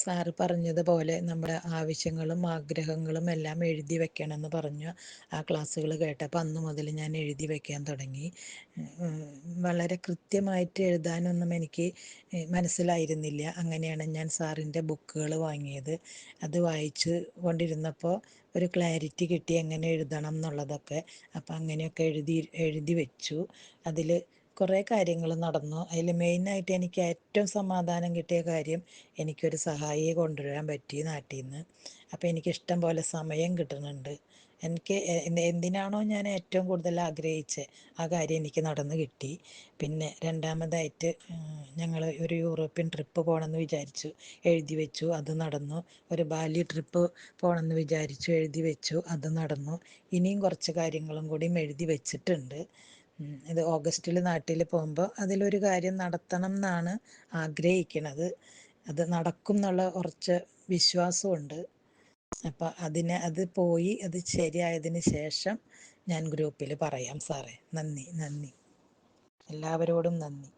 Sir പറഞ്ഞതുപോലെ നമ്മുടെ ആവശ്യങ്ങളും ആഗ്രഹങ്ങളും എല്ലാം എഴുതി വെക്കണമെന്ന് പറഞ്ഞു. ആ ക്ലാസ്സുകൾ കേട്ടപ്പോൾ അന്ന് മുതൽ ഞാൻ എഴുതി വെക്കാൻ തുടങ്ങി. വളരെ കൃത്യമായിട്ട് എഴുതാനൊന്നും എനിക്ക് മനസ്സിലായിരുന്നില്ല. അങ്ങനെയാണ് ഞാൻ സാറിൻ്റെ ബുക്കുകൾ വാങ്ങിയത്. അത് വായിച്ച് കൊണ്ടിരുന്നപ്പോൾ ഒരു ക്ലാരിറ്റി കിട്ടി എങ്ങനെ എഴുതണം എന്നുള്ളതൊക്കെ. അപ്പം അങ്ങനെയൊക്കെ എഴുതി വെച്ചു. അതിൽ കുറേ കാര്യങ്ങൾ നടന്നു. അതിൽ മെയിനായിട്ട് എനിക്ക് ഏറ്റവും സമാധാനം കിട്ടിയ കാര്യം, എനിക്കൊരു സഹായിയെ കൊണ്ടുവരാൻ പറ്റി നാട്ടിൽ നിന്ന്. അപ്പോൾ എനിക്കിഷ്ടം പോലെ സമയം കിട്ടുന്നുണ്ട്. എനിക്ക് എന്തിനാണോ ഞാൻ ഏറ്റവും കൂടുതൽ ആഗ്രഹിച്ചത് ആ കാര്യം എനിക്ക് നടന്നു കിട്ടി. പിന്നെ രണ്ടാമതായിട്ട് ഞങ്ങൾ ഒരു യൂറോപ്യൻ ട്രിപ്പ് പോകണമെന്ന് വിചാരിച്ചു, എഴുതി വെച്ചു, അത് നടന്നു. ഒരു ബാലി ട്രിപ്പ് പോകണമെന്ന് വിചാരിച്ചു, എഴുതി വെച്ചു, അത് നടന്നു. ഇനിയും കുറച്ച് കാര്യങ്ങളും കൂടിയും എഴുതി വെച്ചിട്ടുണ്ട്. ഇത് ഓഗസ്റ്റിൽ നാട്ടിൽ പോകുമ്പോൾ അതിലൊരു കാര്യം നടത്തണം എന്നാണ് ആഗ്രഹിക്കുന്നത്. അത് നടക്കും എന്നുള്ള കുറച്ച് വിശ്വാസമുണ്ട്. അപ്പം അത് പോയി അത് ശരിയായതിന് ശേഷം ഞാൻ ഗ്രൂപ്പിൽ പറയാം സാറേ. നന്ദി, നന്ദി, എല്ലാവരോടും നന്ദി.